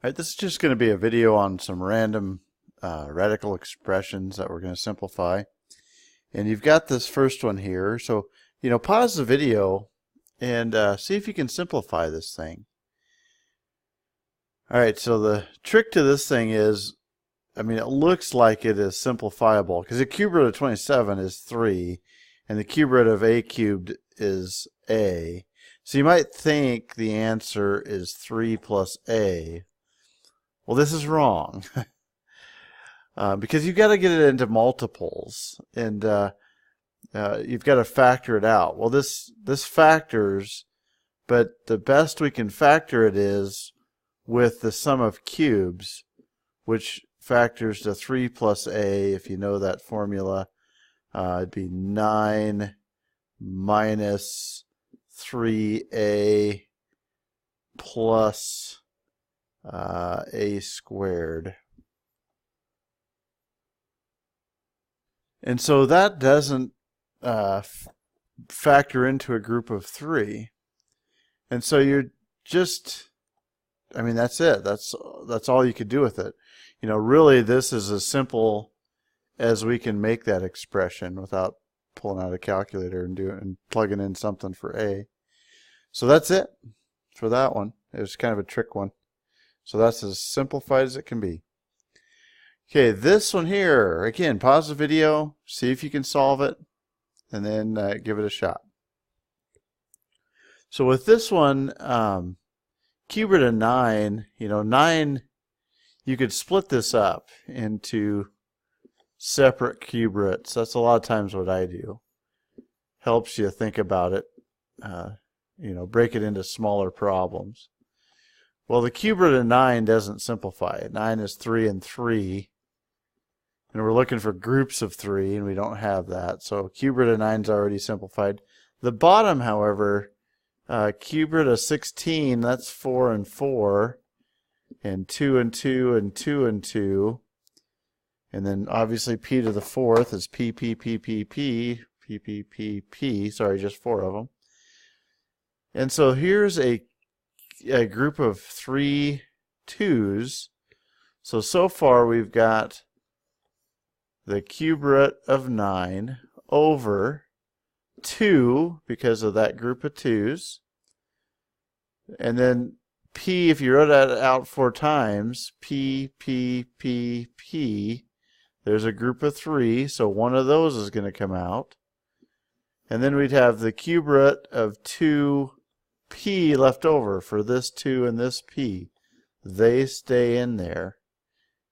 All right, this is just going to be a video on some random radical expressions that we're going to simplify. And you've got this first one here. So, pause the video and see if you can simplify this thing. All right, so the trick to this thing is, it looks like it is simplifiable because the cube root of 27 is 3 and the cube root of a cubed is a. So you might think the answer is 3 plus a. Well, this is wrong because you've got to get it into multiples and you've got to factor it out. Well, this factors, but the best we can factor it is with the sum of cubes, which factors to 3 plus a. If you know that formula, it'd be 9 minus 3a plus a squared. And so that doesn't factor into a group of 3. And so you're just, that's it. That's all you could do with it. Really this is as simple as we can make that expression without pulling out a calculator and plugging in something for a. So that's it for that one. It was kind of a trick one. So that's as simplified as it can be. Okay, this one here, again, pause the video, see if you can solve it, and then give it a shot. So with this one, cube root of 9, 9, you could split this up into separate cube roots. That's a lot of times what I do. Helps you think about it, break it into smaller problems. Well, the cube root of 9 doesn't simplify. 9 is 3 and 3. And we're looking for groups of 3, and we don't have that. So cube root of 9 is already simplified. The bottom, however, cube root of 16, that's 4 and 4. And 2 and 2 and 2 and 2. And then obviously p to the 4th is p, p, p, p, p, p, p, p, p. Sorry, just 4 of them. And so here's a group of 3 2's. So far we've got the cube root of 9 over 2 because of that group of 2's. And then p, if you wrote that out 4 times, p, p, p, p, there's a group of 3, so one of those is going to come out. And then we'd have the cube root of 2p left over for this 2 and this p. They stay in there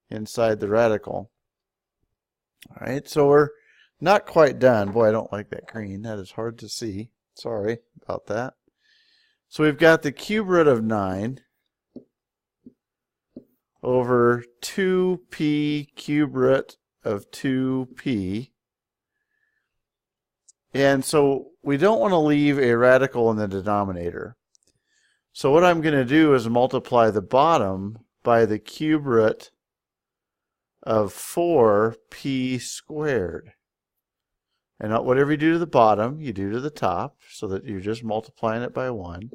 inside the radical. All right, so we're not quite done. Boy, I don't like that green. That is hard to see. Sorry about that. So we've got the cube root of 9 over 2p cube root of 2p. And so we don't want to leave a radical in the denominator. So what I'm going to do is multiply the bottom by the cube root of 4p squared. And whatever you do to the bottom, you do to the top, so that you're just multiplying it by 1.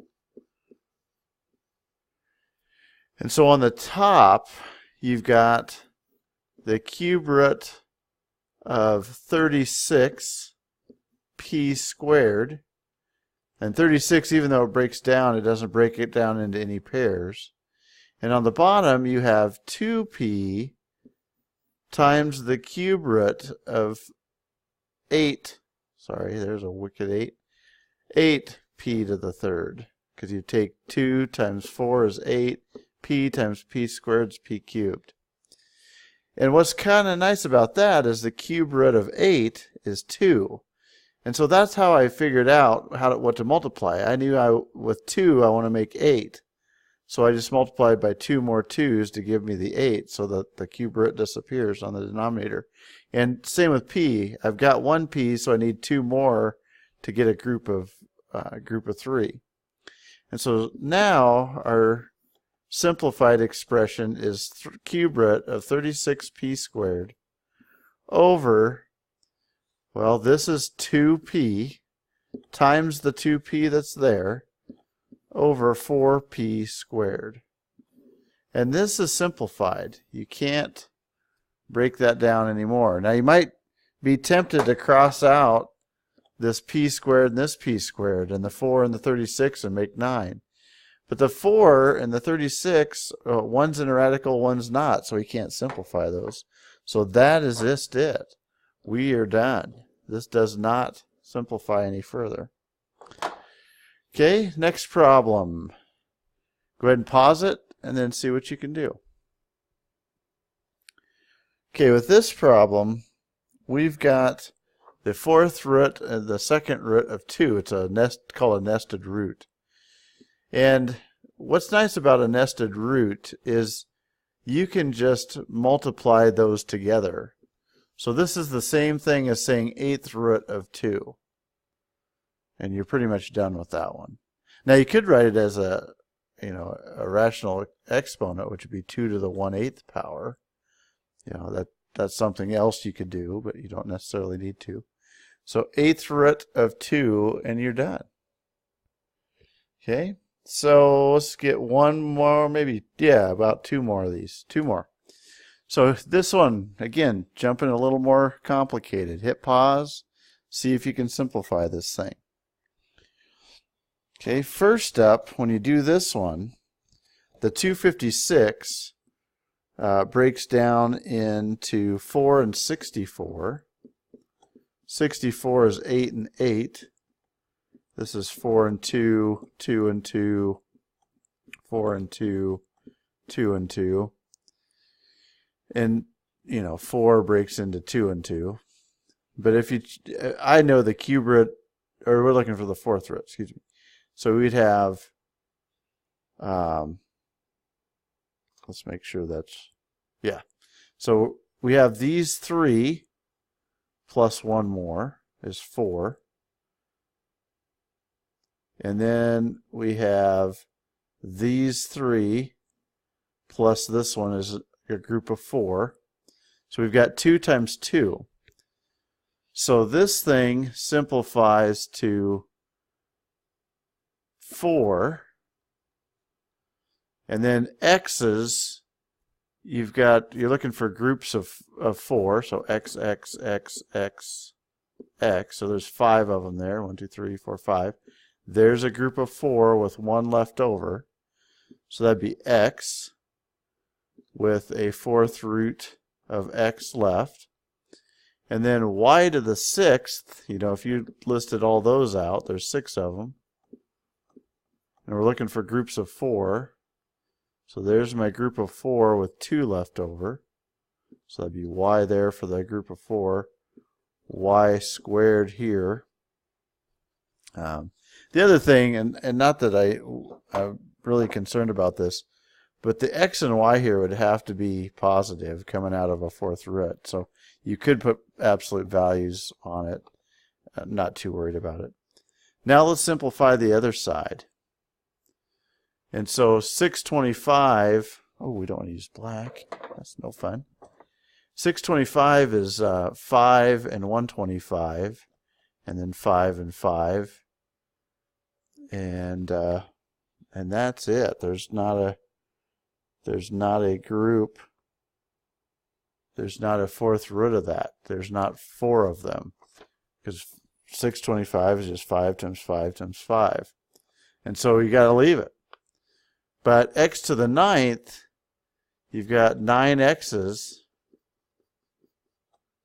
And so on the top, you've got the cube root of 36p squared. And 36, even though it breaks down, it doesn't break it down into any pairs. And on the bottom, you have 2p times the cube root of 8. Sorry, there's a wicked 8. 8p to the 3rd. Because you take 2 times 4 is 8. P times p squared is p cubed. And what's kind of nice about that is the cube root of 8 is 2. And so that's how I figured out what to multiply. I knew with 2 I want to make 8. So I just multiplied by 2 more 2's to give me the 8 so that the cube root disappears on the denominator. And same with p. I've got 1 p, so I need 2 more to get a group of 3. And so now our simplified expression is cube root of 36p squared over, well, this is 2p times the 2p that's there over 4p squared. And this is simplified. You can't break that down anymore. Now you might be tempted to cross out this p squared and this p squared and the 4 and the 36 and make 9. But the 4 and the 36, one's in a radical, one's not, so we can't simplify those. So that is just it. We are done. This does not simplify any further. Okay, next problem. Go ahead and pause it and then see what you can do. Okay, with this problem, we've got the fourth root and the second root of 2. It's called a nested root. And what's nice about a nested root is you can just multiply those together. So this is the same thing as saying 8th root of 2. And you're pretty much done with that one. Now you could write it as a rational exponent, which would be 2 to the 1/8 power. That's something else you could do, but you don't necessarily need to. So 8th root of 2, and you're done. Okay, so let's get one more, maybe, about 2 more of these. 2 more. So this one, again, jumping a little more complicated. Hit pause, see if you can simplify this thing. Okay, first up, when you do this one, the 256 breaks down into 4 and 64. 64 is 8 and 8. This is 4 and 2, 2 and 2, 4 and 2, 2 and 2. And, 4 breaks into 2 and 2. But if I know the cube root, or we're looking for the fourth root, excuse me. So we'd have, let's make sure that's, So we have these 3 plus 1 more is 4. And then we have these 3 plus this one is a group of 4. So we've got 2 times 2. So this thing simplifies to 4. And then x's, you're looking for groups of 4, so x, x, x, x, x. So there's 5 of them there. 1, 2, 3, 4, 5. There's a group of 4 with 1 left over. So that'd be x with a fourth root of x left. And then y to the 6th, if you listed all those out, there's 6 of them. And we're looking for groups of 4. So there's my group of 4 with 2 left over. So that'd be y there for the group of 4. Y squared here. The other thing, and not that I'm really concerned about this, but the x and y here would have to be positive coming out of a fourth root. So you could put absolute values on it. I'm not too worried about it. Now let's simplify the other side. And so 625, we don't want to use black. That's no fun. 625 is 5 and 125, and then 5 and 5. And that's it. There's not a group. There's not a fourth root of that. There's not 4 of them, because 625 is just 5 times 5 times 5. And so you got to leave it. But x to the 9th, you've got 9 x's.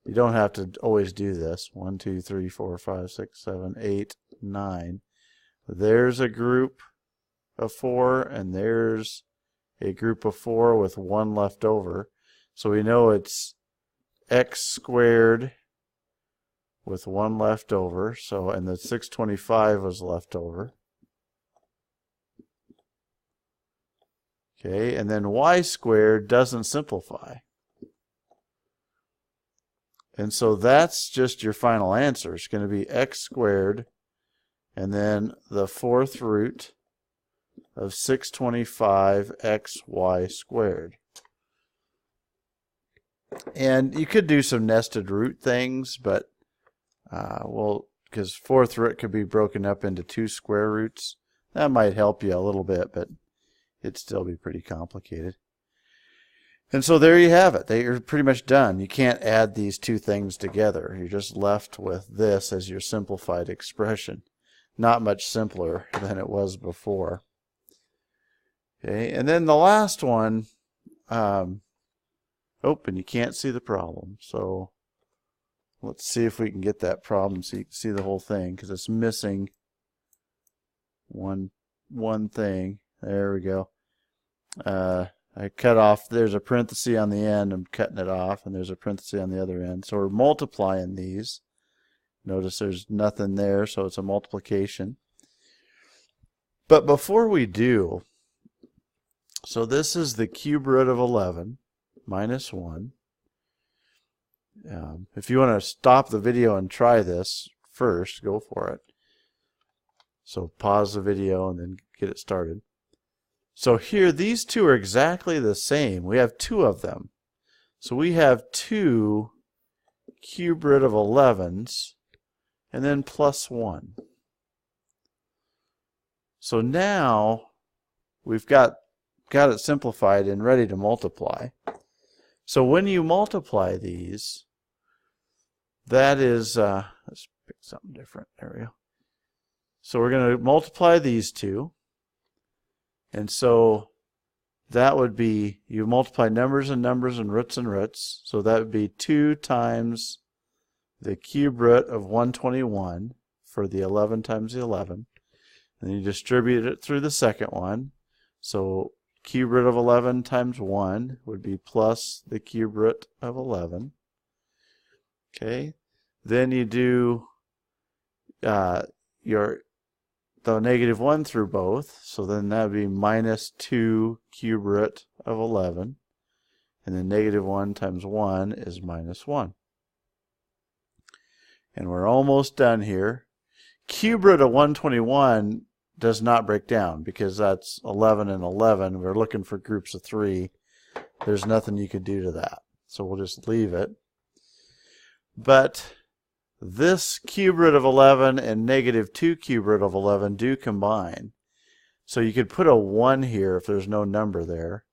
You don't have to always do this. 1, 2, 3, 4, 5, 6, 7, 8, 9. There's a group of 4, and there's a group of 4 with 1 left over. So we know it's x squared with 1 left over. So, and the 625 was left over. Okay, and then y squared doesn't simplify. And so that's just your final answer. It's going to be x squared and then the fourth root of 625xy squared. And you could do some nested root things, but because fourth root could be broken up into 2 square roots. That might help you a little bit, but it'd still be pretty complicated. And so there you have it. You're pretty much done. You can't add these two things together. You're just left with this as your simplified expression. Not much simpler than it was before. Okay, and then the last one, and you can't see the problem. So let's see if we can get that problem so you can see the whole thing, because it's missing one thing. There we go. I cut off, there's a parenthesis on the end, I'm cutting it off, and there's a parenthesis on the other end. So we're multiplying these. Notice there's nothing there, so it's a multiplication. But before we do, so this is the cube root of 11 minus 1. If you want to stop the video and try this first, go for it. So pause the video and then get it started. So here, these two are exactly the same. We have two of them. So we have two cube root of 11s and then plus 1. So now we've got it simplified and ready to multiply. So when you multiply these, that is, let's pick something different. There we go. So we're going to multiply these two. And so that would be, you multiply numbers and numbers and roots. So that would be 2 times the cube root of 121 for the 11 times the 11. And then you distribute it through the second one. So cube root of 11 times 1 would be plus the cube root of 11. Okay. Then you do the negative 1 through both, so then that would be minus 2 cube root of 11, and then negative 1 times 1 is minus 1. And we're almost done here. Cube root of 121 does not break down because that's 11 and 11. We're looking for groups of 3. There's nothing you could do to that, so we'll just leave it. But this cube root of 11 and negative 2 cube root of 11 do combine. So you could put a 1 here if there's no number there.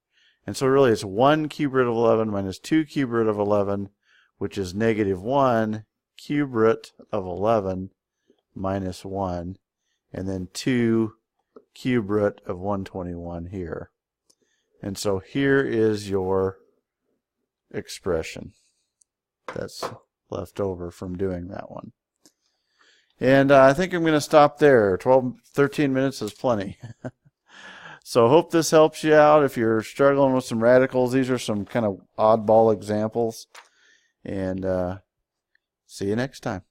And so really it's 1 cube root of 11 minus 2 cube root of 11, which is negative 1 cube root of 11 minus 1, and then 2 cube root of 121 here. And so here is your expression that's left over from doing that one. And I think I'm going to stop there. 13 minutes is plenty. So I hope this helps you out if you're struggling with some radicals. These are some kind of oddball examples. And see you next time.